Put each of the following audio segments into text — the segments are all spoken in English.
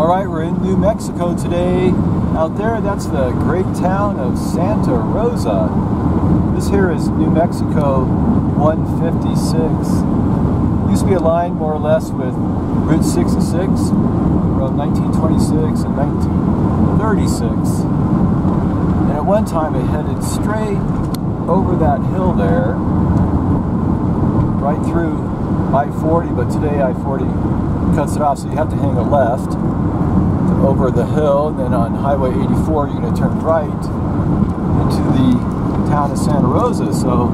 Alright, we're in New Mexico today. Out there, that's the great town of Santa Rosa. This here is New Mexico 156. Used to be aligned more or less with Route 66 from 1926 and 1936. And at one time it headed straight over that hill there, right through I-40, but today I-40 cuts it off, so you have to hang a left over the hill, and then on Highway 84 you're going to turn right into the town of Santa Rosa. So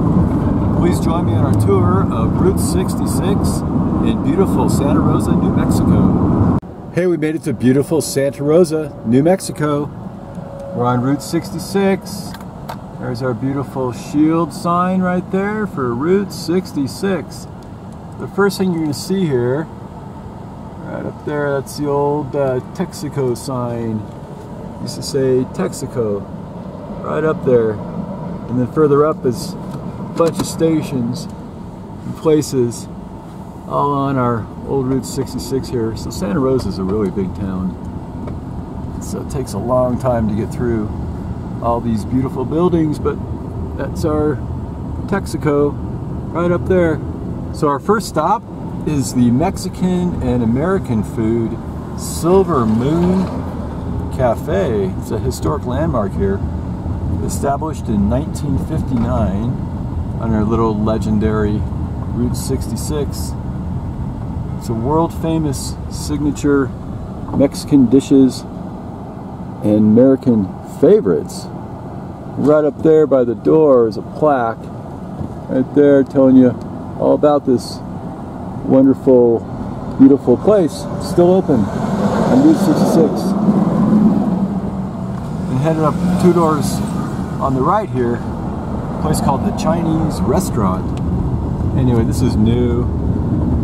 please join me on our tour of Route 66 in beautiful Santa Rosa, New Mexico. Hey, we made it to beautiful Santa Rosa, New Mexico. We're on Route 66. There's our beautiful shield sign right there for Route 66. The first thing you're going to see here, right up there, that's the old Texaco sign. Used to say Texaco, right up there. And then further up is a bunch of stations and places all on our old Route 66 here. So Santa Rosa is a really big town. So it takes a long time to get through all these beautiful buildings, but that's our Texaco right up there. So our first stop is the Mexican and American food Silver Moon Cafe. It's a historic landmark here, established in 1959 on our little legendary Route 66. It's a world famous signature Mexican dishes and American favorites. Right up there by the door is a plaque right there telling you all about this wonderful, beautiful place. It's still open on Route 66. And headed up 2 doors on the right here, a place called the Chinese Restaurant. Anyway, this is new.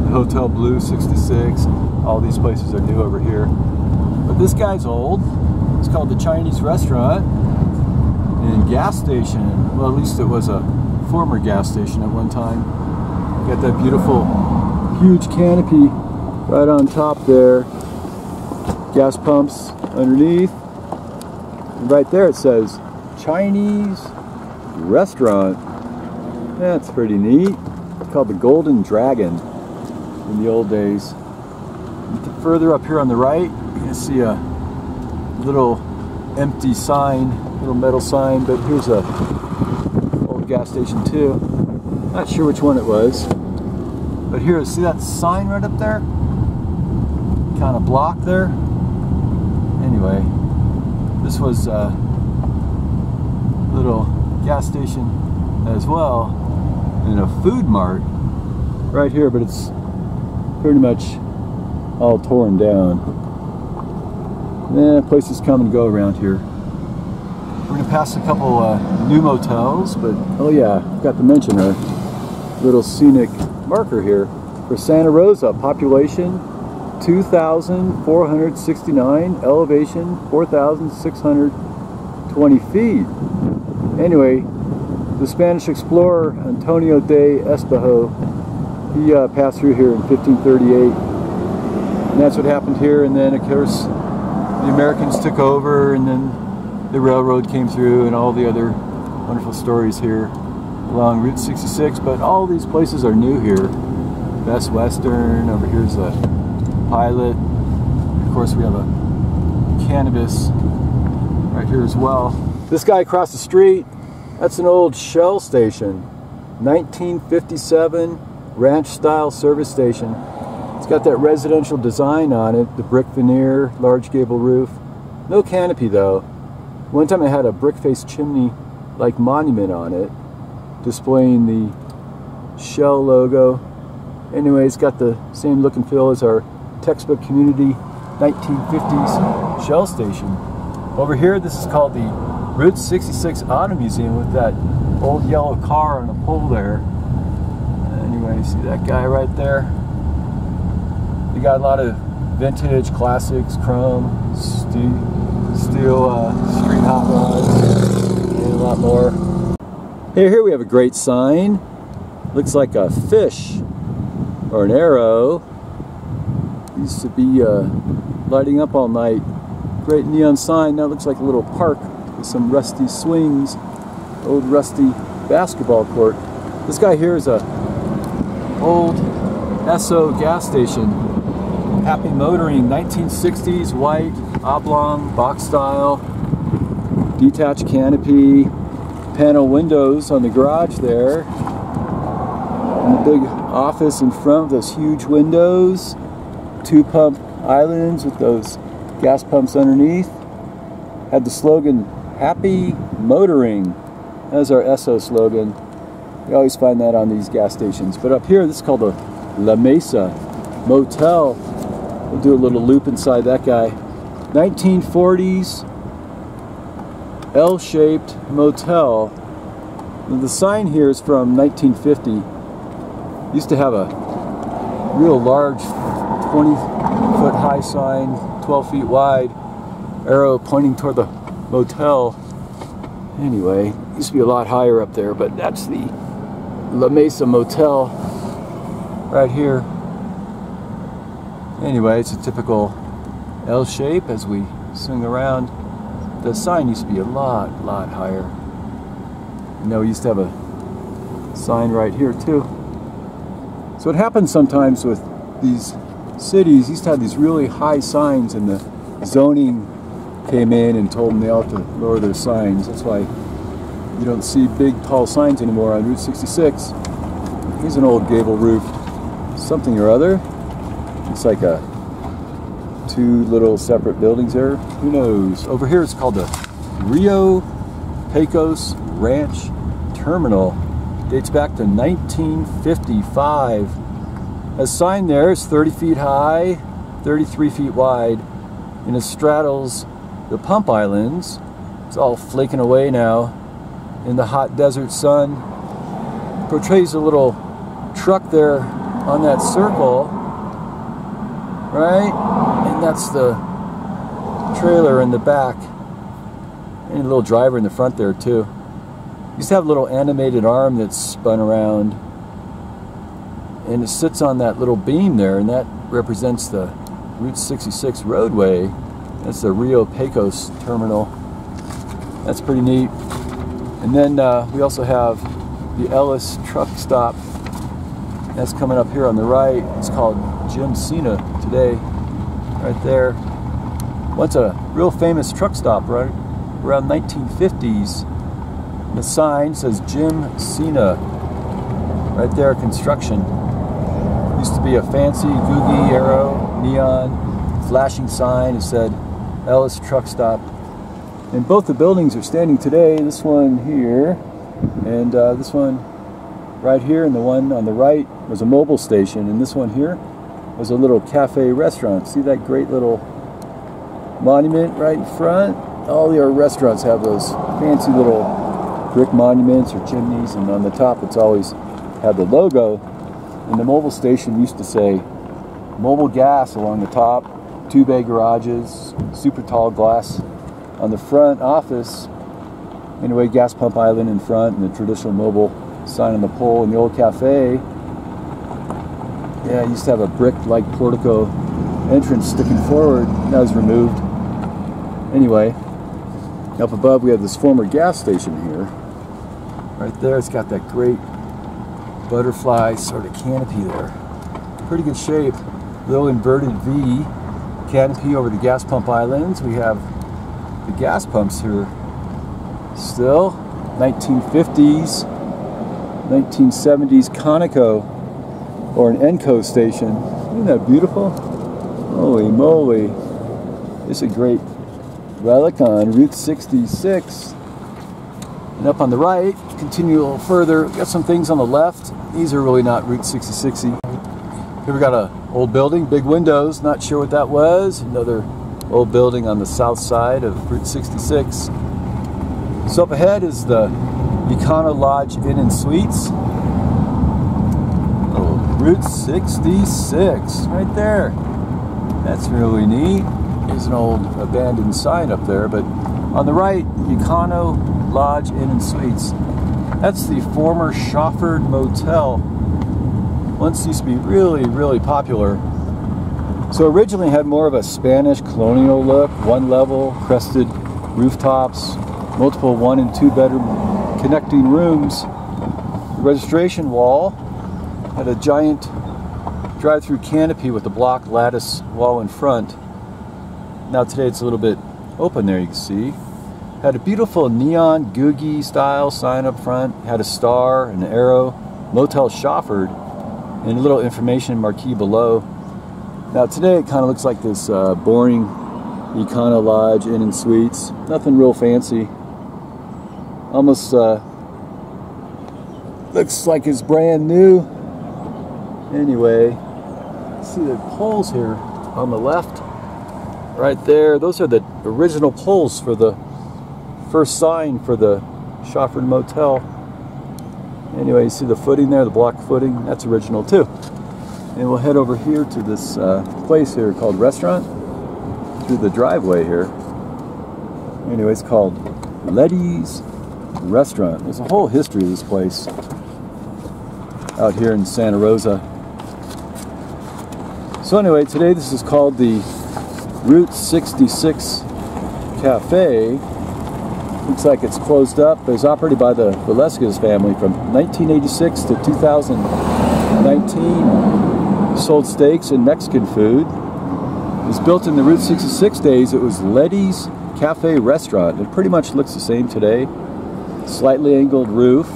The Hotel Blue 66. All these places are new over here. But this guy's old. It's called the Chinese Restaurant and gas station. Well, at least it was a former gas station at one time. Got that beautiful huge canopy right on top there. Gas pumps underneath. And right there it says Chinese Restaurant. That's pretty neat. It's called the Golden Dragon in the old days. And further up here on the right, you're going to see a little empty sign, little metal sign, but here's a old gas station too. Not sure which one it was, but here, see that sign right up there? Kind of blocked there. Anyway, this was a little gas station as well, and a food mart right here, but it's pretty much all torn down. Places come and go around here. We're going to pass a couple new motels, but oh yeah, forgot to mention a little scenic marker here for Santa Rosa. Population 2,469, elevation 4,620 feet. Anyway, the Spanish explorer Antonio de Espejo, he passed through here in 1538, and that's what happened here. And then of course the Americans took over, and then the railroad came through, and all the other wonderful stories here along Route 66. But all these places are new here. Best Western, over here's a Pilot. Of course we have a Cannabis right here as well. This guy across the street, that's an old Shell station. 1957 ranch style service station. It's got that residential design on it, the brick veneer, large gable roof. No canopy though. One time it had a brick-faced chimney-like monument on it, displaying the Shell logo. Anyway, it's got the same look and feel as our textbook community 1950s Shell station. Over here, this is called the Route 66 Auto Museum with that old yellow car on a pole there. Anyway, see that guy right there? You got a lot of vintage classics, chrome, steel street hot rods, and a lot more. Here we have a great sign. Looks like a fish or an arrow. Used to be lighting up all night. Great neon sign. Now it looks like a little park with some rusty swings. Old rusty basketball court. This guy here is a old Esso gas station. Happy Motoring, 1960s, white, oblong, box style, detached canopy, panel windows on the garage there. And the big office in front with those huge windows. 2 pump islands with those gas pumps underneath. Had the slogan, Happy Motoring. That's our Esso slogan. You always find that on these gas stations. But up here, this is called a La Mesa Motel. We'll do a little loop inside that guy. 1940s L-shaped motel. The sign here is from 1950. Used to have a real large 20-foot high sign, 12 feet wide, arrow pointing toward the motel. Anyway, used to be a lot higher up there, but that's the La Mesa Motel right here. Anyway, it's a typical L shape as we swing around. The sign used to be a lot higher. You know, we used to have a sign right here too. So what happens sometimes with these cities, used to have these really high signs, and the zoning came in and told them they all have to lower their signs. That's why you don't see big tall signs anymore on Route 66. Here's an old gable roof something or other. It's like a 2 little separate buildings there. Who knows? Over here it's called the Rio Pecos Ranch Terminal. Dates back to 1955. A sign there is 30 feet high, 33 feet wide, and it straddles the pump islands. It's all flaking away now in the hot desert sun. Portrays a little truck there on that circle, right? And that's the trailer in the back, and a little driver in the front there too. Used to have a little animated arm that spun around, and it sits on that little beam there, and that represents the Route 66 roadway. That's the Rio Pecos terminal. That's pretty neat. And then we also have the Ellis truck stop. That's coming up here on the right. It's called Jim Cena today, right there. Once a real famous truck stop, right around 1950s. The sign says Jim Cena right there, construction. Used to be a fancy googie arrow, neon, flashing sign. It said Ellis truck stop. And both the buildings are standing today. This one here and this one right here, and the one on the right was a mobile station, and this one here was a little cafe restaurant. See that great little monument right in front? All your restaurants have those fancy little brick monuments or chimneys, and on the top it's always had the logo. And the mobile station used to say mobile gas along the top, 2 bay garages, super tall glass on the front office. Anyway, gas pump island in front, and the traditional mobile sign on the pole. And the old cafe, yeah, it used to have a brick-like portico entrance sticking forward. That was removed. Anyway, up above we have this former gas station here. Right there, it's got that great butterfly sort of canopy there. Pretty good shape. Little inverted V canopy over the gas pump islands. We have the gas pumps here still. 1950s, 1970s Conoco or an Enco station. Isn't that beautiful? Holy moly. It's a great relic on Route 66. And up on the right, continue a little further, got some things on the left. These are really not Route 66-y. Here we got a old building, big windows, not sure what that was. Another old building on the south side of Route 66. So up ahead is the Econo Lodge Inn and Suites. Oh, Route 66, right there. That's really neat. There's an old abandoned sign up there, but on the right, Econo Lodge Inn and Suites. That's the former Shofford Motel. Once used to be really popular So originally it had more of a Spanish colonial look, one level, crested rooftops, multiple 1- and 2-bedroom connecting rooms. The registration wall had a giant drive-through canopy with a block lattice wall in front. Now today it's a little bit open there, you can see. Had a beautiful neon googie style sign up front, had a star, an arrow, Motel Shofford, and a little information marquee below. Now today it kind of looks like this boring Econo Lodge Inn and Suites. Nothing real fancy. Almost looks like it's brand new. Anyway, see the poles here on the left, right there. Those are the original poles for the first sign for the Shofford Motel. Anyway, you see the footing there, the block footing. That's original too. And we'll head over here to this place here called Restaurant through the driveway here. Anyway, it's called Letty's Restaurant. There's a whole history of this place out here in Santa Rosa. So anyway, today this is called the Route 66 Cafe. Looks like it's closed up. It was operated by the Velasquez family from 1986 to 2019. Sold steaks and Mexican food. It was built in the Route 66 days. It was Letty's Cafe Restaurant. It pretty much looks the same today. Slightly angled roof,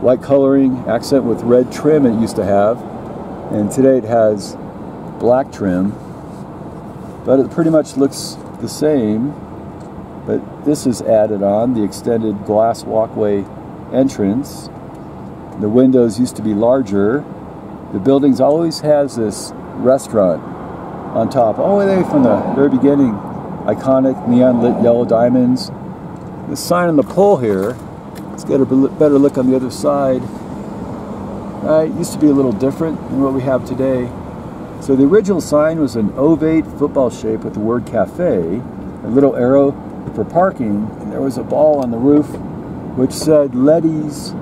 white coloring, accent with red trim it used to have. And today it has black trim. But it pretty much looks the same. But this is added on, the extended glass walkway entrance. The windows used to be larger. The buildings always has this restaurant on top, all the way from the very beginning. Iconic neon lit yellow diamonds. The sign on the pole here, let's get a better look on the other side. It used to be a little different than what we have today. So the original sign was an ovate football shape with the word cafe, a little arrow for parking, and there was a ball on the roof which said Letty's.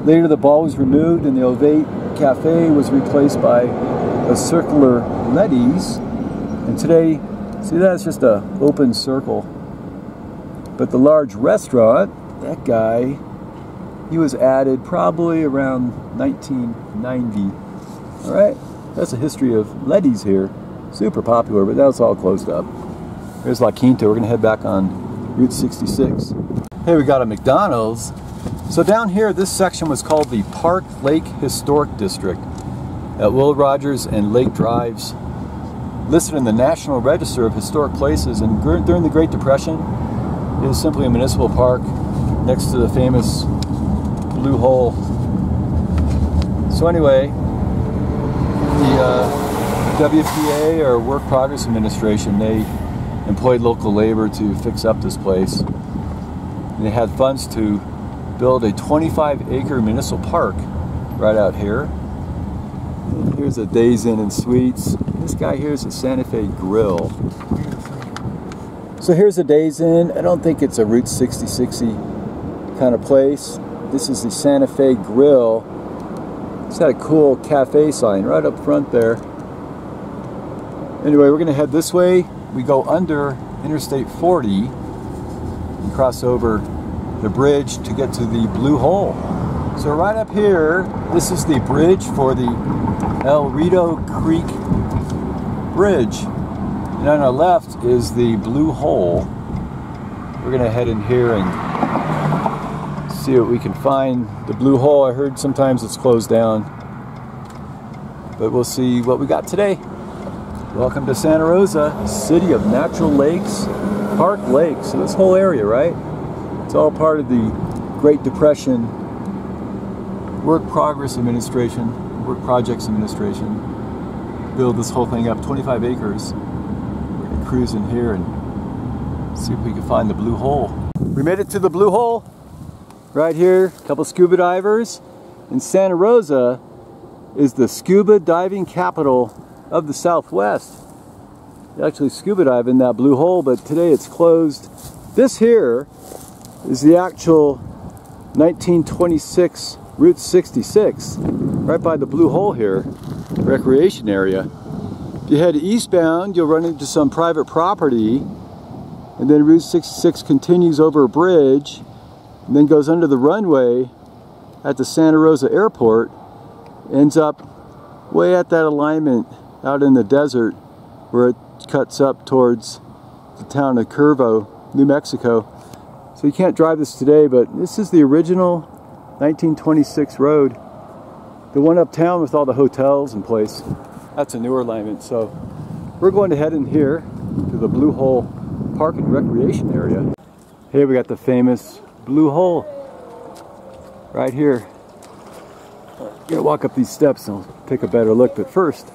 Later the ball was removed and the ovate cafe was replaced by a circular Letty's, and today, see, that's just a open circle. But the large restaurant, that guy, he was added probably around 1990. All right, that's a history of Letty's here. Super popular, but now it's all closed up. There's La Quinta. We're gonna head back on Route 66. Hey, we got a McDonald's. So down here, this section was called the Park Lake Historic District at Will Rogers and Lake Drives, listed in the National Register of Historic Places. And during the Great Depression, it was simply a municipal park next to the famous Blue Hole. So anyway, the WPA, or Work Progress Administration, they employed local labor to fix up this place. And they had funds to build a 25-acre municipal park right out here. And here's a Days Inn and Suites. This guy here is a Santa Fe Grill. So here's a Days Inn. I don't think it's a Route 66-y kind of place. This is the Santa Fe Grill. It's got a cool cafe sign right up front there. Anyway, we're gonna head this way. We go under Interstate 40 and cross over the bridge to get to the Blue Hole. So right up here, this is the bridge for the El Rito Creek Bridge. And on our left is the Blue Hole. We're gonna head in here and see what we can find. The Blue Hole, I heard sometimes it's closed down, but we'll see what we got today. Welcome to Santa Rosa, city of natural lakes, Park Lake. So this whole area, right? It's all part of the Great Depression Work Progress Administration, Work Projects Administration. Build this whole thing up, 25 acres. We're gonna cruise in here and see if we can find the Blue Hole. We made it to the Blue Hole. Right here, a couple scuba divers. And Santa Rosa is the scuba diving capital of the Southwest. You actually scuba dive in that Blue Hole, but today it's closed. This here is the actual 1926 Route 66, right by the Blue Hole here, recreation area. If you head eastbound, you'll run into some private property, and then Route 66 continues over a bridge and then goes under the runway at the Santa Rosa airport, ends up way at that alignment out in the desert where it cuts up towards the town of Curvo, New Mexico. So you can't drive this today, but this is the original 1926 road. The one uptown with all the hotels in place. That's a newer alignment. So we're going to head in here to the Blue Hole Park and Recreation area. Here we got the famous Blue Hole right here. I'm gonna walk up these steps and I'll take a better look, but first,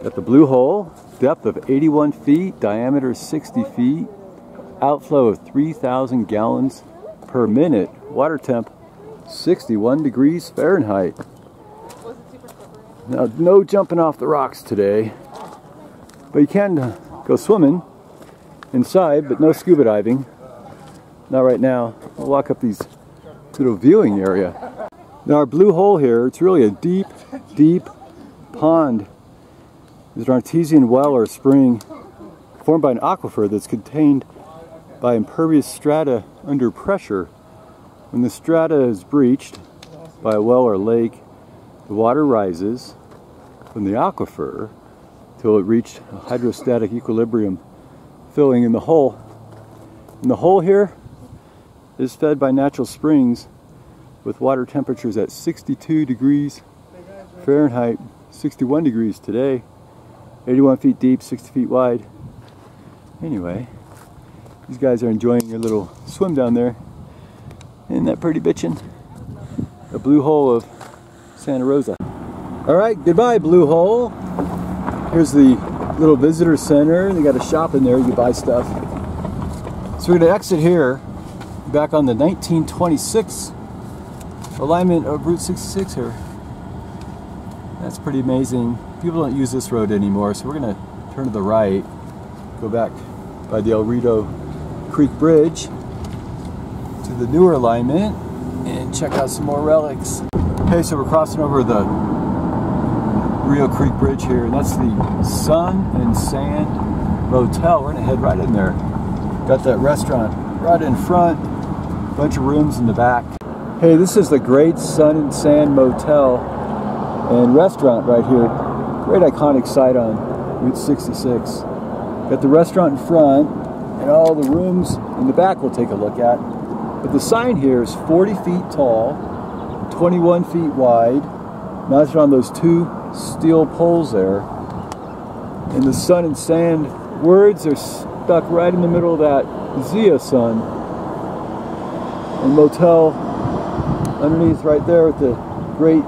got the Blue Hole, depth of 81 feet, diameter 60 feet, outflow of 3,000 gallons per minute, water temp 61 degrees Fahrenheit. Now, no jumping off the rocks today, but you can go swimming inside, but no scuba diving. Not right now. We'll walk up these little viewing area. Now our Blue Hole here, it's really a deep, deep pond. There's an artesian well or spring formed by an aquifer that's contained by impervious strata under pressure. When the strata is breached by a well or lake, the water rises from the aquifer till it reached a hydrostatic equilibrium, filling in the hole. And the hole here is fed by natural springs with water temperatures at 62 degrees Fahrenheit, 61 degrees today, 81 feet deep, 60 feet wide. Anyway, these guys are enjoying their little swim down there. Isn't that pretty bitchin'? The Blue Hole of Santa Rosa. All right, goodbye Blue Hole. Here's the little visitor center. They got a shop in there, you can buy stuff. So we're gonna exit here, back on the 1926 alignment of Route 66 here. That's pretty amazing. People don't use this road anymore, so we're gonna turn to the right, go back by the El Rito Creek Bridge to the newer alignment and check out some more relics. Okay, so we're crossing over the Rio Creek Bridge here, and that's the Sun and Sand Motel. We're gonna head right in there. Got that restaurant right in front, bunch of rooms in the back. Hey, this is the Great Sun and Sand Motel and restaurant right here. Great iconic site on Route 66. Got the restaurant in front and all the rooms in the back we'll take a look at. But the sign here is 40 feet tall, 21 feet wide, mounted on those two steel poles there. And the Sun and Sand words are stuck right in the middle of that Zia sun. And motel underneath right there with the great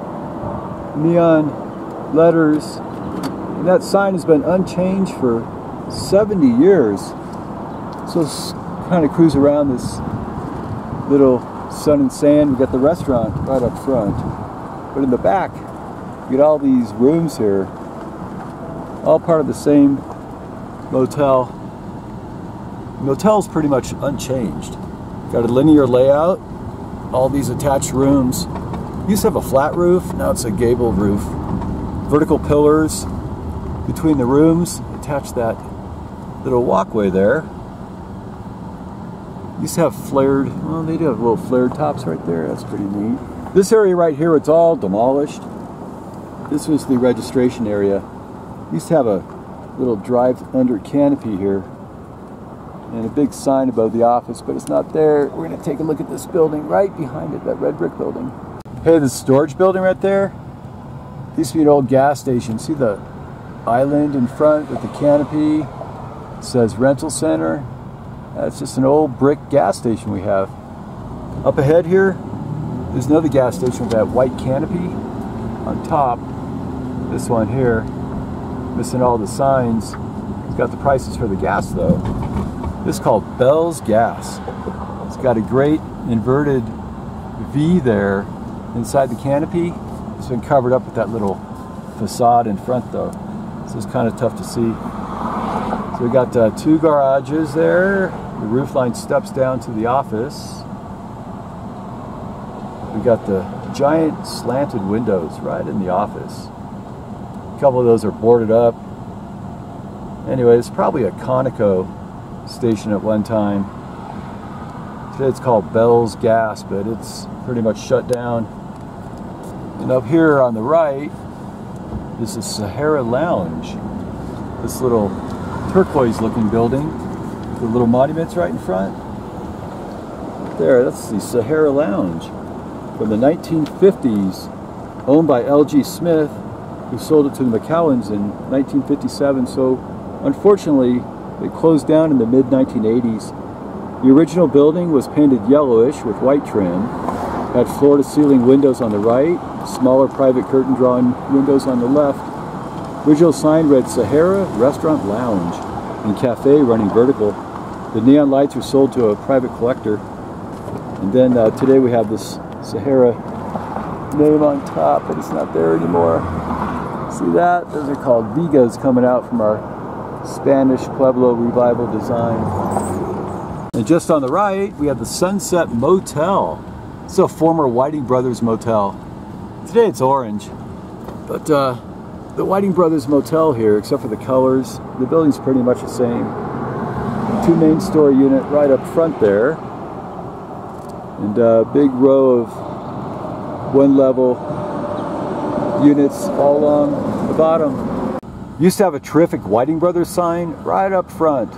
neon letters. And that sign has been unchanged for 70 years. So let's kind of cruise around this little Sun and Sand. We got the restaurant right up front. But in the back, you get all these rooms here, all part of the same motel. The motel's pretty much unchanged. Got a linear layout, all these attached rooms. Used to have a flat roof, now it's a gable roof. Vertical pillars between the rooms, attach that little walkway there. Used to have flared, well, they do have little flared tops right there, that's pretty neat. This area right here, it's all demolished. This was the registration area. Used to have a little drive-under canopy here and a big sign above the office, but it's not there. We're gonna take a look at this building right behind it, that red brick building. Hey, this storage building right there, used to be an old gas station. See the island in front with the canopy? It says rental center. That's just an old brick gas station we have. Up ahead here, there's another gas station with that white canopy on top. This one here, missing all the signs. It's got the prices for the gas though. This is called Bell's Gas. It's got a great inverted V there inside the canopy. It's been covered up with that little facade in front though. So it's kind of tough to see. So we got two garages there. The roof line steps down to the office. We got the giant slanted windows right in the office. A couple of those are boarded up. Anyway, it's probably a Conoco station at one time. Today it's called Bell's Gas, but it's pretty much shut down. And up here on the right is the Sahara Lounge. This little turquoise looking building. The little monuments right in front. There, that's the Sahara Lounge from the 1950s, owned by L.G. Smith, who sold it to the McCowans in 1957. So unfortunately, it closed down in the mid-1980s. The original building was painted yellowish with white trim, had floor-to-ceiling windows on the right, smaller private curtain-drawn windows on the left. Original sign read Sahara Restaurant Lounge and Cafe running vertical. The neon lights were sold to a private collector. And then today we have this Sahara name on top, but it's not there anymore. See that? Those are called Vigas coming out from our Spanish Pueblo Revival design. And just on the right, we have the Sunset Motel. It's a former Whiting Brothers motel. Today it's orange, but the Whiting Brothers motel here, except for the colors, the building's pretty much the same. Two main story unit right up front there, and a big row of one level units all along the bottom. Used to have a terrific Whiting Brothers sign right up front.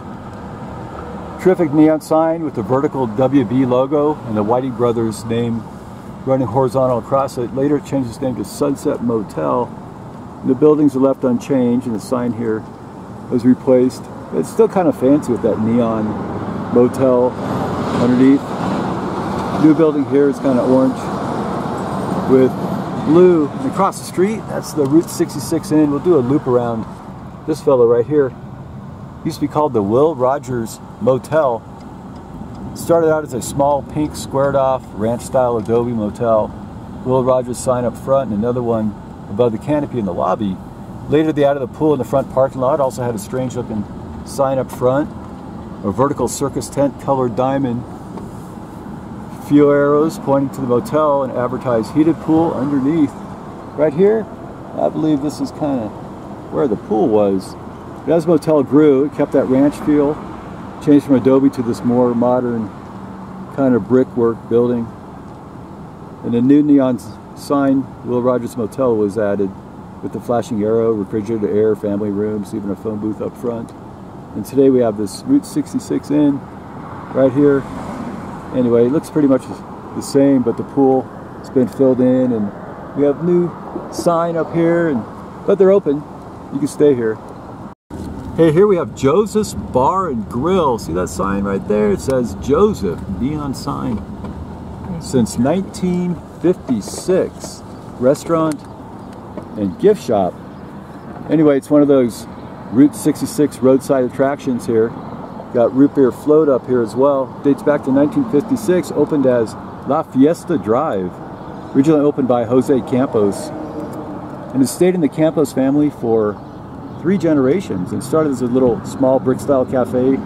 Terrific neon sign with the vertical WB logo and the Whiting Brothers name running horizontal across it. Later it changed its name to Sunset Motel. The buildings are left unchanged and the sign here was replaced. It's still kind of fancy with that neon motel underneath. New building here is kind of orange with blue. And across the street, that's the Route 66 Inn. We'll do a loop around this fellow right here. Used to be called the Will Rogers Motel. Started out as a small pink squared off ranch style adobe motel. Will Rogers sign up front and another one above the canopy in the lobby. Later they added a pool in the front parking lot. Also had a strange looking sign up front. A vertical circus tent colored diamond. Few arrows pointing to the motel and advertised heated pool underneath. Right here, I believe this is kind of where the pool was. But as the motel grew, it kept that ranch feel. Changed from adobe to this more modern kind of brickwork building. And a new neon sign, Will Rogers Motel, was added with the flashing arrow, refrigerator, air, family rooms, even a phone booth up front. And today we have this Route 66 Inn right here. Anyway, it looks pretty much the same, but the pool has been filled in, and we have new sign up here, but they're open. You can stay here. Hey, here we have Joseph's Bar and Grill. See that sign right there? It says Joseph, neon sign. Since 1956, restaurant and gift shop. Anyway, it's one of those Route 66 roadside attractions here. Got root beer float up here as well. Dates back to 1956, opened as La Fiesta Drive. Originally opened by Jose Campos. And it stayed in the Campos family for 3 generations and started as a little small brick style cafe.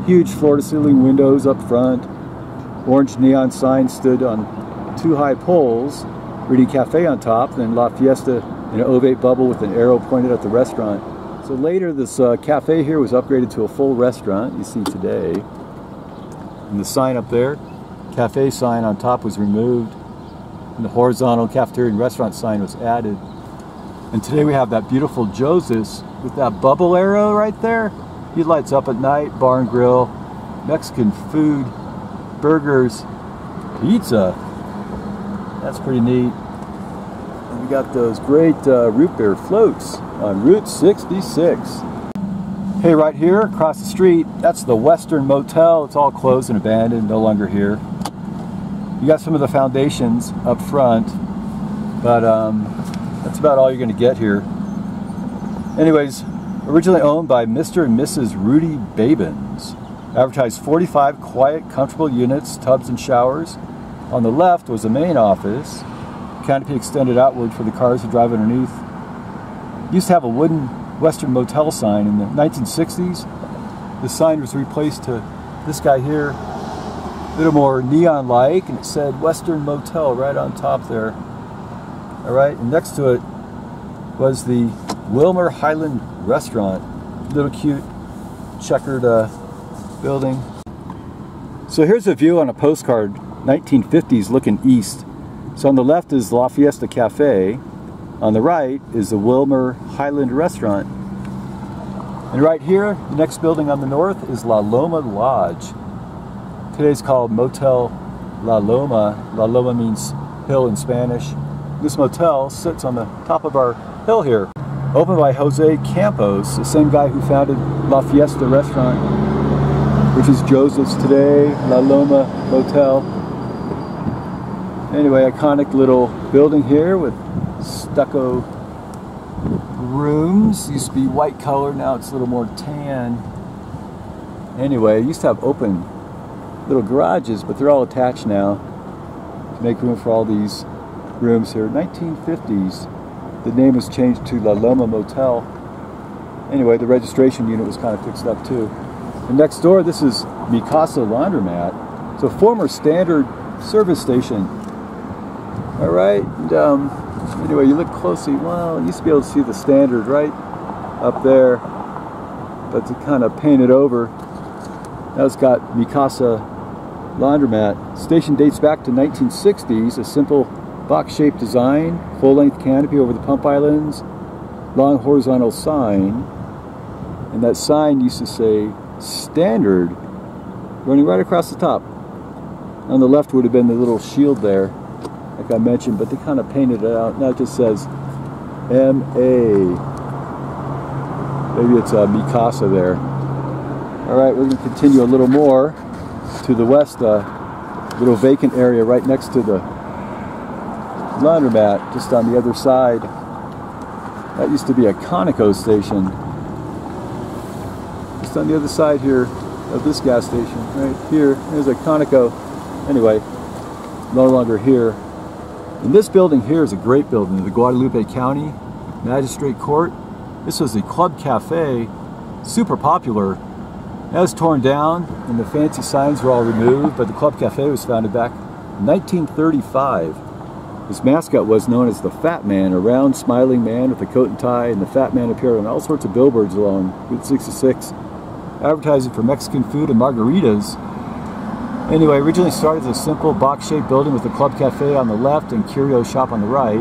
Huge floor to ceiling windows up front. Orange neon sign stood on 2 high poles, reading cafe on top, then La Fiesta in an ovate bubble with an arrow pointed at the restaurant. So later this cafe here was upgraded to a full restaurant you see today. And the sign up there, cafe sign on top, was removed. And the horizontal cafeteria and restaurant sign was added. And today we have that beautiful Joseph's with that bubble arrow right there. He lights up at night, bar and grill, Mexican food, burgers, pizza. That's pretty neat. And we got those great root beer floats on Route 66. Hey, right here across the street, that's the Western Motel. It's all closed and abandoned, no longer here. You got some of the foundations up front, but that's about all you're going to get here. Anyways, originally owned by Mr. and Mrs. Rudy Babins. Advertised 45 quiet, comfortable units, tubs and showers. On the left was the main office. Canopy extended outward for the cars to drive underneath. Used to have a wooden Western Motel sign in the 1960s. The sign was replaced to this guy here, a little more neon-like, and it said Western Motel right on top there. All right, and next to it was the Wilmer Highland Restaurant. Little cute checkered building. So here's a view on a postcard, 1950s looking east. So on the left is La Fiesta Cafe. On the right is the Wilmer Highland Restaurant. And right here, the next building on the north is La Loma Lodge. Today's called Motel La Loma. La Loma means hill in Spanish. This motel sits on the top of our hill here. Opened by Jose Campos, the same guy who founded La Fiesta Restaurant, which is Joseph's today, La Loma Motel. Anyway, iconic little building here with stucco rooms. Used to be white color, now it's a little more tan. Anyway, it used to have open little garages, but they're all attached now to make room for all these rooms here. 1950s. The name was changed to La Loma Motel. Anyway, the registration unit was kind of fixed up too. And next door, this is Mikasa Laundromat. It's a former Standard service station. All right, and anyway, you look closely, well, you used to be able to see the Standard right up there, but it's kind of painted over. Now it's got Mikasa Laundromat. Station dates back to 1960s, a simple box-shaped design, full-length canopy over the pump islands, long horizontal sign, and that sign used to say Standard running right across the top. On the left would have been the little shield there, like I mentioned, but they kind of painted it out. Now it just says M.A. Maybe it's Mikasa there. All right, we're going to continue a little more to the west, little vacant area right next to the laundromat, just on the other side. That used to be a Conoco station. Just on the other side here of this gas station, right here. There's a Conoco. Anyway, no longer here. And this building here is a great building, the Guadalupe County Magistrate Court. This was the Club Cafe, super popular. That was torn down and the fancy signs were all removed, but the Club Cafe was founded back in 1935. His mascot was known as the Fat Man, a round, smiling man with a coat and tie, and the Fat Man appeared on all sorts of billboards along Route 66, advertising for Mexican food and margaritas. Anyway, originally started as a simple box-shaped building with the Club Cafe on the left and curio shop on the right.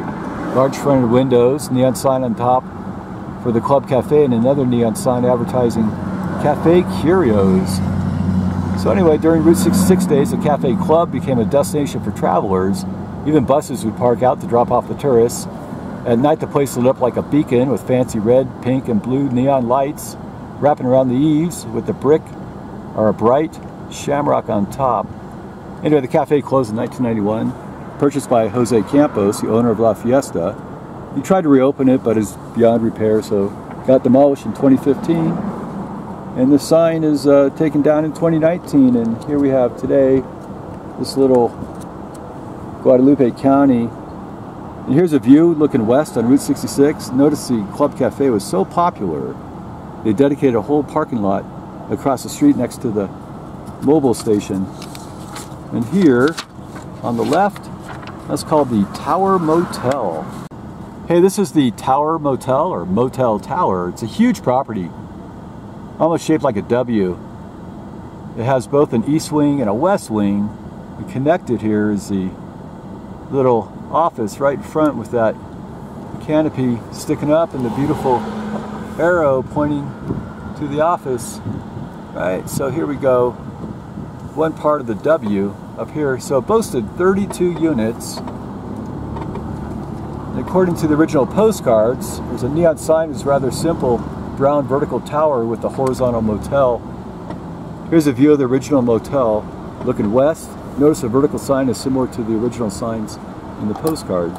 Large fronted windows, neon sign on top for the Club Cafe, and another neon sign advertising Cafe Curios. So anyway, during Route 66 days, the Cafe Club became a destination for travelers. Even buses would park out to drop off the tourists. At night, the place lit up like a beacon with fancy red, pink, and blue neon lights wrapping around the eaves with a bright shamrock on top. Anyway, the cafe closed in 1991, purchased by Jose Campos, the owner of La Fiesta. He tried to reopen it, but is beyond repair, so got demolished in 2015. And the sign is taken down in 2019, and here we have today this little Guadalupe County. And here's a view looking west on Route 66. Notice the Club Cafe was so popular, they dedicated a whole parking lot across the street next to the mobile station. And here on the left, that's called the Tower Motel. Hey, this is the Tower Motel, or Motel Tower. It's a huge property, almost shaped like a W. It has both an east wing and a west wing. And connected here is the little office right in front with that canopy sticking up and the beautiful arrow pointing to the office. Right, so here we go. One part of the W up here. So it boasted 32 units. And according to the original postcards, there's a neon sign that's rather simple, brown vertical tower with the horizontal motel. Here's a view of the original motel looking west. Notice the vertical sign is similar to the original signs in the postcard.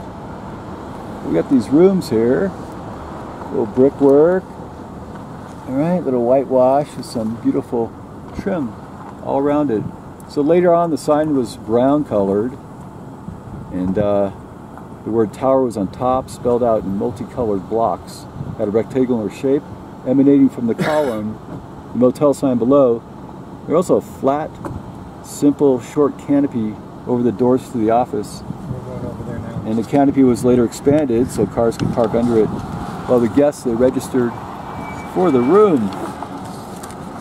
We got these rooms here, little brickwork, all right, little whitewash with some beautiful trim all around it. So later on the sign was brown colored, and the word tower was on top, spelled out in multicolored blocks. Had a rectangular shape emanating from the column, the motel sign below. There's also a flat, simple, short canopy over the doors to the office. We're going over there now. And the canopy was later expanded so cars could park under it Well, the guests, they registered for the room.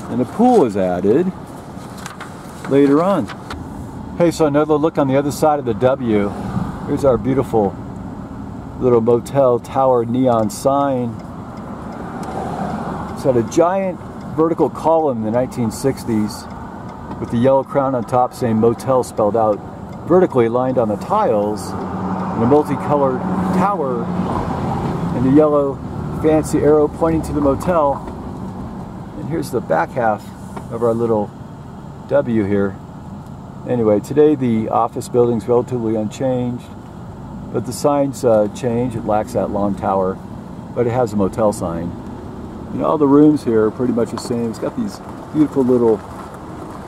And the pool is added later on. Hey, so another look on the other side of the W. Here's our beautiful little motel tower neon sign. It's got a giant vertical column in the 1960s with the yellow crown on top saying motel spelled out vertically lined on the tiles, and a multicolored tower and a yellow fancy arrow pointing to the motel. And here's the back half of our little W here. Anyway, today the office building's relatively unchanged, but the signs change. It lacks that long tower, but it has a motel sign. You know, all the rooms here are pretty much the same. It's got these beautiful little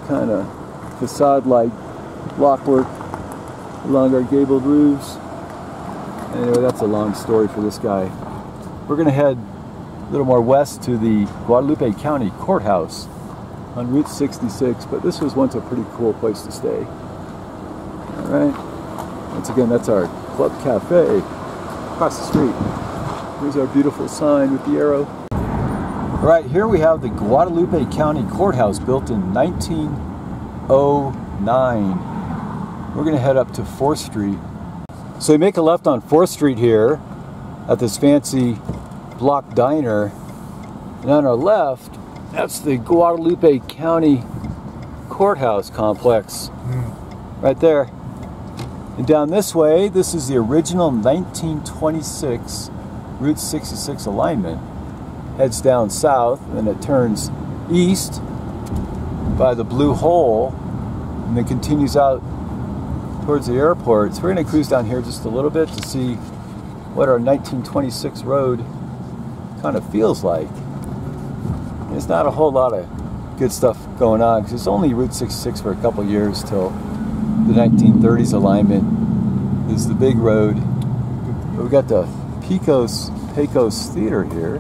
kind of facade-like blockwork along our gabled roofs. Anyway, that's a long story for this guy. We're going to head a little more west to the Guadalupe County Courthouse on Route 66, but this was once a pretty cool place to stay. All right. Once again, that's our Club Cafe across the street. Here's our beautiful sign with the arrow. All right, here we have the Guadalupe County Courthouse, built in 1909. We're going to head up to 4th Street. So we make a left on 4th Street here at this fancy block diner. And on our left, that's the Guadalupe County Courthouse complex. Right there. And down this way, this is the original 1926 Route 66 alignment. Heads down south, and then it turns east by the Blue Hole, and then continues out towards the airport. So we're going to cruise down here just a little bit to see what our 1926 road kind of feels like. There's not a whole lot of good stuff going on, because it's only Route 66 for a couple years till the 1930s alignment is the big road. But we've got the Pecos Theater here,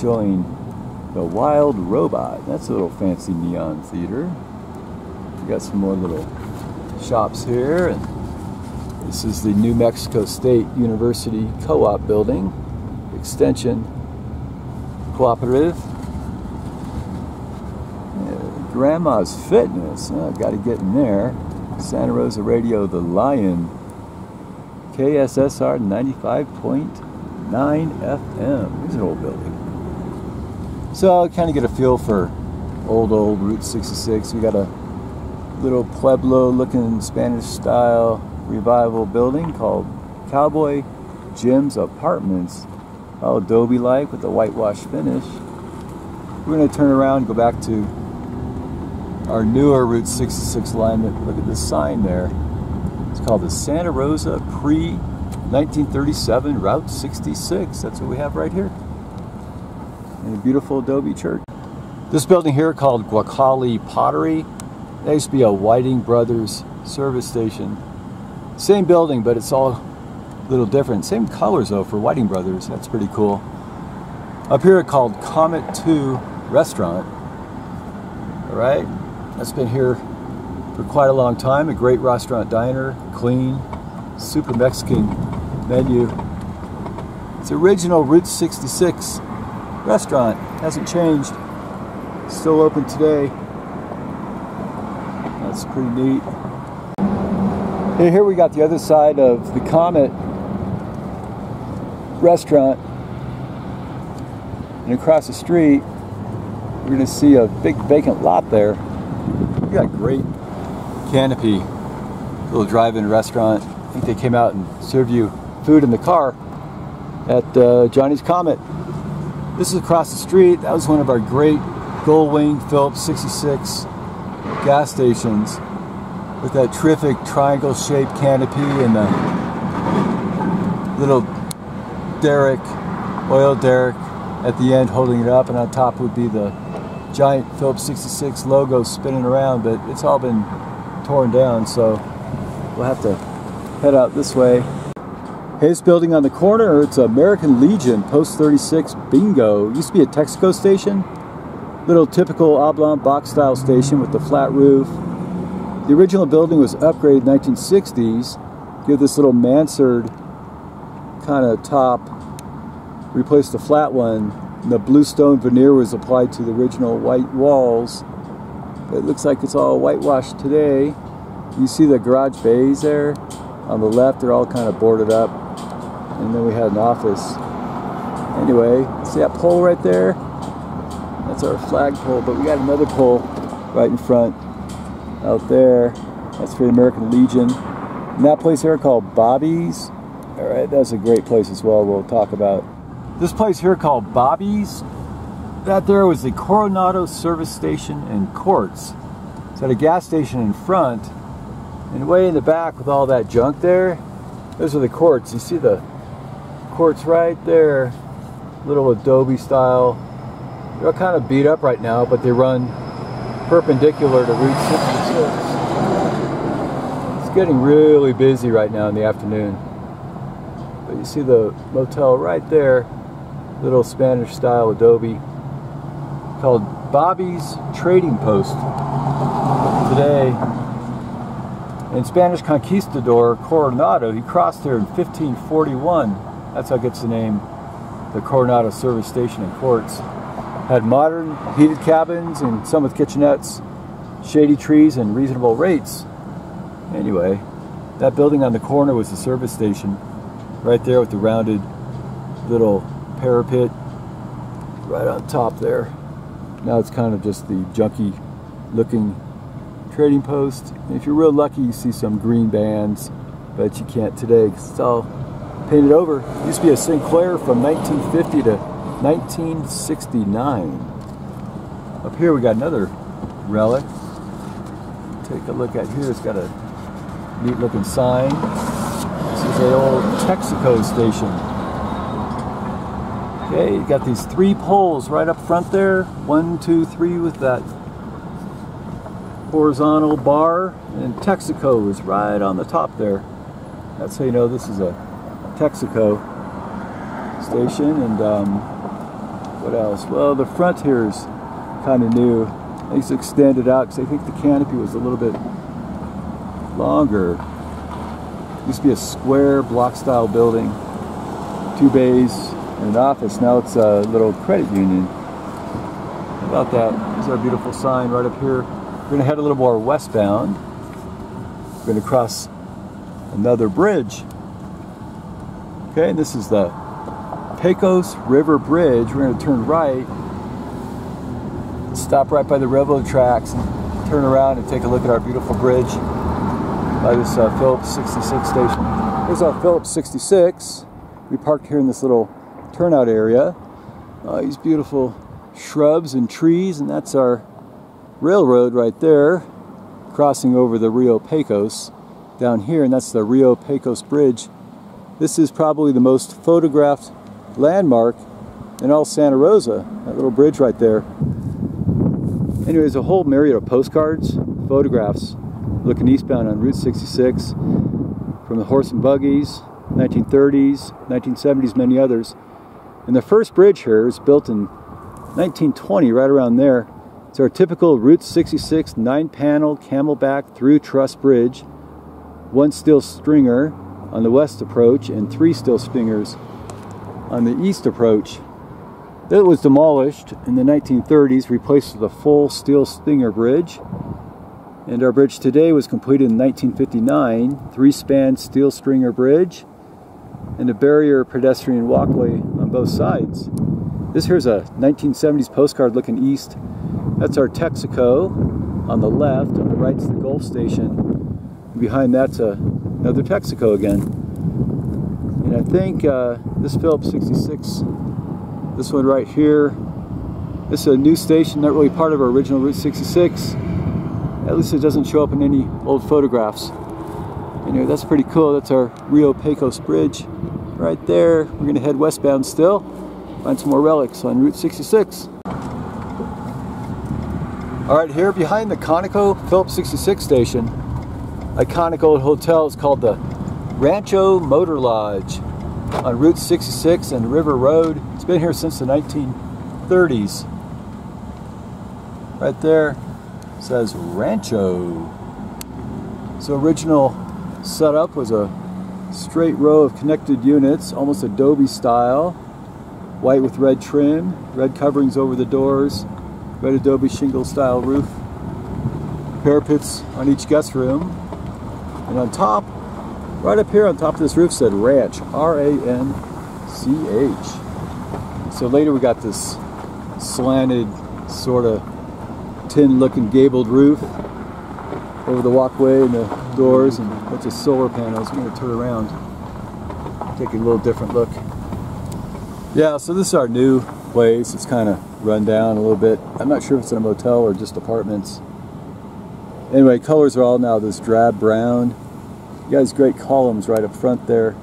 showing The Wild Robot. That's a little fancy neon theater. We got some more little shops here, and this is the New Mexico State University Co-op building, Extension Cooperative. Grandma's Fitness. Oh, got to get in there. Santa Rosa Radio, The Lion. KSSR 95.9 FM. Here's an old building. So I kind of get a feel for old Route 66. We got a little Pueblo-looking Spanish-style revival building called Cowboy Jim's Apartments, all adobe-like with a whitewash finish. We're going to turn around and go back to our newer Route 66 alignment. Look at this sign there. It's called the Santa Rosa Pre-1937 Route 66. That's what we have right here. And a beautiful adobe church. This building here, called Guacali Pottery, that used to be a Whiting Brothers service station. Same building, but it's all a little different. Same colors though for Whiting Brothers. That's pretty cool. Up here called Comet 2 Restaurant. All right, that's been here for quite a long time. A great restaurant diner, clean, super Mexican menu. It's original Route 66 restaurant, hasn't changed. Still open today. That's pretty neat. Hey, here we got the other side of the Comet restaurant, and across the street we're going to see a big vacant lot there. We got great canopy, little drive-in restaurant. I think they came out and served you food in the car at Johnny's Comet. This is across the street. That was one of our great Gold Wing Phillips 66 gas stations with that terrific triangle-shaped canopy and the little derrick, oil derrick at the end holding it up, and on top would be the giant Phillips 66 logo spinning around, but it's all been torn down, so we'll have to head out this way. Hey, this building on the corner, it's American Legion Post 36 Bingo. It used to be a Texaco station. Little typical oblong box style station with the flat roof. The original building was upgraded in the 1960s. Give this little mansard kind of top replaced the flat one. And the bluestone veneer was applied to the original white walls. But it looks like it's all whitewashed today. You see the garage bays there on the left, they're all kind of boarded up. And then we had an office. Anyway, see that pole right there? That's our flag pole, but we got another pole right in front out there. That's for the American Legion. And that place here called Bobby's. All right, that's a great place as well, we'll talk about. This place here called Bobby's, that there was the Coronado service station and courts. It's at a gas station in front, and way in the back with all that junk there, those are the courts. You see the courts right there, little adobe style. They're kind of beat up right now, but they run perpendicular to Route 66. It's getting really busy right now in the afternoon. But you see the motel right there, little Spanish style adobe, called Bobby's Trading Post today. And Spanish conquistador Coronado, he crossed there in 1541. That's how it gets the name, the Coronado service station and courts. Had modern heated cabins and some with kitchenettes, shady trees and reasonable rates. Anyway, that building on the corner was the service station, right there with the rounded little parapet right on top there. Now it's kind of just the junky looking trading post. And if you're real lucky, you see some green bands, but you can't today because it's all painted over. It used to be a Sinclair from 1950 to 1969. Up here we got another relic. Take a look at here. It's got a neat looking sign. This is the old Texaco station. Okay, you got these 3 poles right up front there. 1, 2, 3 with that horizontal bar, and Texaco is right on the top there. That's how you know this is a Texaco station. And what else? Well, the front here is kind of new. They used to extend it out because I think the canopy was a little bit longer. It used to be a square block style building, 2 bays and an office. Now it's a little credit union. How about that? There's our beautiful sign right up here. We're going to head a little more westbound. We're going to cross another bridge. Okay, and this is the Pecos River Bridge. We're going to turn right, stop right by the railroad tracks, and turn around and take a look at our beautiful bridge by this Phillips 66 station. Here's our Phillips 66. We parked here in this little turnout area. These beautiful shrubs and trees, and that's our railroad right there, crossing over the Rio Pecos down here, and that's the Rio Pecos Bridge. This is probably the most photographed landmark in all Santa Rosa, that little bridge right there. Anyway, there's a whole myriad of postcards, photographs looking eastbound on Route 66 from the horse and buggies, 1930s, 1970s, many others. And the first bridge here was built in 1920, right around there. It's our typical Route 66 9-panel camelback through truss bridge, 1 steel stringer on the west approach and 3 steel stringers on the east approach. It was demolished in the 1930s, replaced with a full steel stinger bridge. And our bridge today was completed in 1959, 3-span steel stringer bridge and a barrier pedestrian walkway on both sides. This here's a 1970s postcard looking east. That's our Texaco on the left. On the right's the Gulf Station. Behind that's another Texaco again. And I think this Phillips 66, this one right here, this is a new station, not really part of our original Route 66. At least it doesn't show up in any old photographs. Anyway, that's pretty cool. That's our Rio Pecos Bridge right there. We're going to head westbound still, find some more relics on Route 66. Alright, here behind the Conoco Phillips 66 station, iconic old hotel is called the Rancho Motor Lodge on Route 66 and River Road. It's been here since the 1930s. Right there it says Rancho. So original setup was a straight row of connected units, almost adobe style. white with red trim, red coverings over the doors, red adobe shingle style roof, parapets on each guest room, and on top, right up here on top of this roof said Ranch, R-A-N-C-H. So later we got this slanted, sort of tin looking gabled roof over the walkway and the doors and a bunch of solar panels. I'm going to turn around, take a little different look. Yeah, so this is our new place. It's kind of run down a little bit. I'm not sure if it's a motel or just apartments. Anyway, colors are all now this drab brown. You got these great columns right up front there.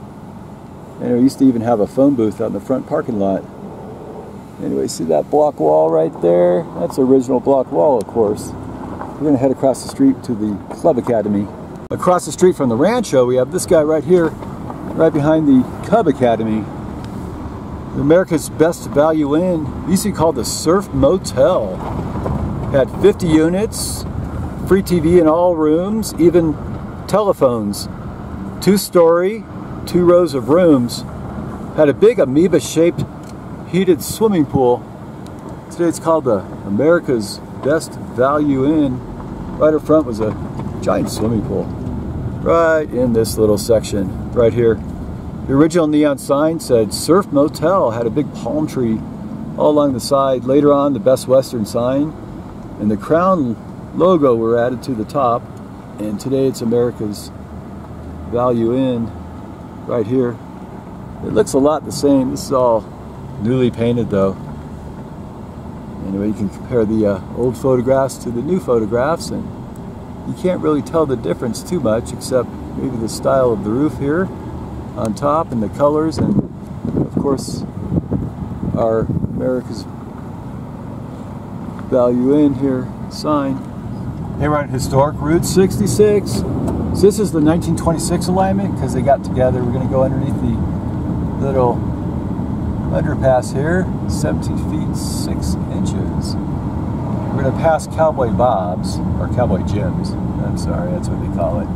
And we used to even have a phone booth out in the front parking lot. Anyway, see that block wall right there? That's the original block wall, of course. We're going to head across the street to the Club Academy. Across the street from the Rancho, we have this guy right here, right behind the Cub Academy. America's Best Value Inn. It used to be called the Surf Motel. Had 50 units, free TV in all rooms, even telephones. 2-story, 2 rows of rooms. Had a big amoeba-shaped heated swimming pool. Today it's called the America's Best Value Inn. Right up front was a giant swimming pool. Right in this little section, right here. The original neon sign said Surf Motel, had a big palm tree all along the side. Later on, the Best Western sign and the Crown logo were added to the top. And today it's America's Value Inn right here. It looks a lot the same. This is all newly painted though. Anyway, you can compare the old photographs to the new photographs, and you can't really tell the difference too much, except maybe the style of the roof here on top and the colors, and of course our America's Value Inn here sign. Hey, we're on historic Route 66. So this is the 1926 alignment because they got together. We're going to go underneath the little underpass here, 17 feet 6 inches. We're going to pass Cowboy Bob's, or Cowboy Jim's. I'm sorry, that's what they call it.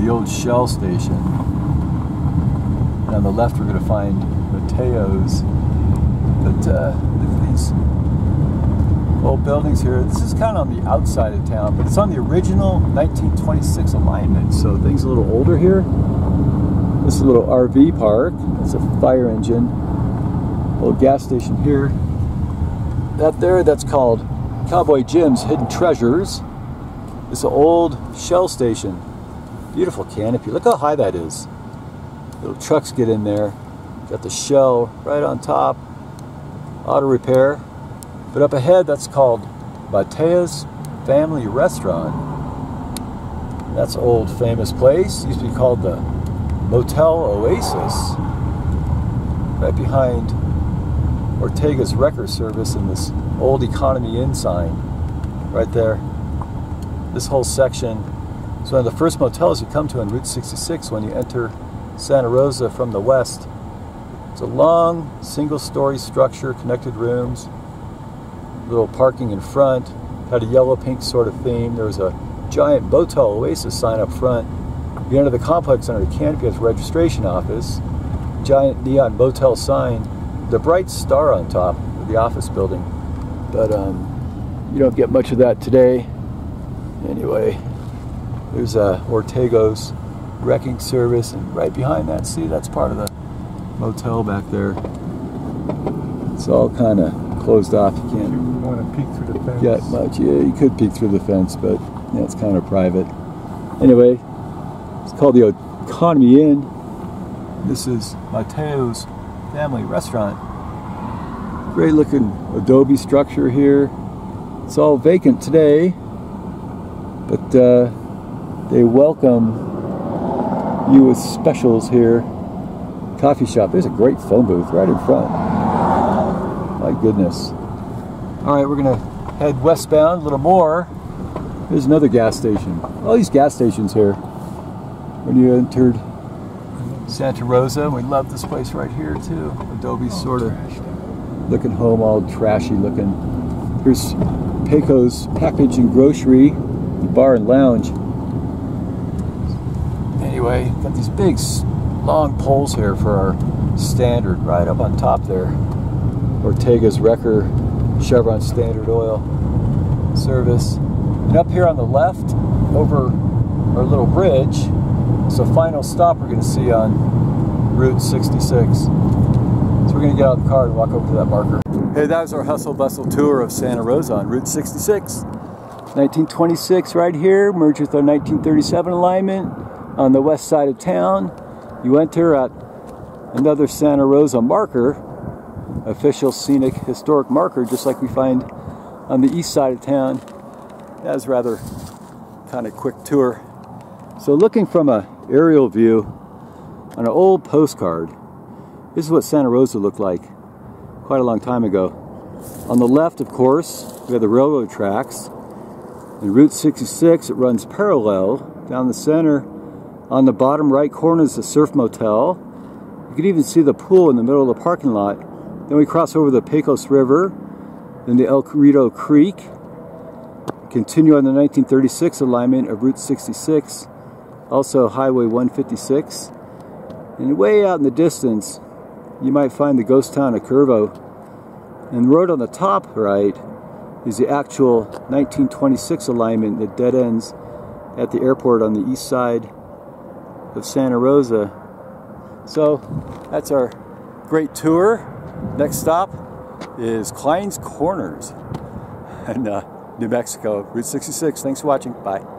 The old Shell station. And on the left we're going to find Mateo's. But look at these old buildings here. This is kind of on the outside of town, but it's on the original 1926 alignment, so things a little older here. This is a little RV park. That's a fire engine. A little gas station here. That there, that's called Cowboy Jim's Hidden Treasures. It's an old Shell station. Beautiful canopy. Look how high that is. Little trucks get in there. Got the Shell right on top. Auto repair. But up ahead, that's called Batea's Family Restaurant. That's an old famous place. Used to be called the Motel Oasis. Right behind Ortega's Wrecker Service and this old Economy Inn sign. Right there. This whole section is one of the first motels you come to on Route 66 when you enter Santa Rosa from the west. It's a long, single-story structure, connected rooms, little parking in front, had a yellow-pink sort of theme. There was a giant Motel Oasis sign up front. You enter the complex under the canopy at the registration office, giant neon motel sign, the bright star on top of the office building. But you don't get much of that today. Anyway, there's Ortega's Wrecking Service, and right behind that, see, that's part of the motel back there. It's all kind of closed off. You can't want to peek through the fence. Get much. Yeah, you could peek through the fence, but yeah, it's kind of private. Anyway, it's called the Economy Inn. This is Mateo's Family Restaurant. Great looking adobe structure here. It's all vacant today, but they welcome you with specials here. Coffee shop. There's a great phone booth right in front. My goodness. All right, we're gonna head westbound a little more. There's another gas station. All these gas stations here. When you entered Santa Rosa, we love this place right here too. Adobe sort of looking home, all trashy looking. Here's Pecos Package and Grocery, Bar and Lounge. Anyway, got these big long poles here for our Standard right up on top there. Ortega's Wrecker Chevron Standard Oil service. And up here on the left, over our little bridge, is the final stop we're going to see on Route 66. So we're going to get out of the car and walk over to that marker. Hey, that was our hustle bustle tour of Santa Rosa on Route 66. 1926 right here, merged with our 1937 alignment on the west side of town. You enter at another Santa Rosa marker, official scenic historic marker, just like we find on the east side of town. That was rather kind of quick tour. So looking from an aerial view on an old postcard, this is what Santa Rosa looked like quite a long time ago. On the left, of course, we have the railroad tracks. In Route 66, it runs parallel down the center. On the bottom right corner is the Surf Motel. You can even see the pool in the middle of the parking lot. Then we cross over the Pecos River, then the El Cerrito Creek. Continue on the 1936 alignment of Route 66, also Highway 156. And way out in the distance, you might find the ghost town of Curvo. And the road on the top right is the actual 1926 alignment that dead ends at the airport on the east side of Santa Rosa. So that's our great tour. Next stop is Klein's Corners in New Mexico, Route 66. Thanks for watching. Bye.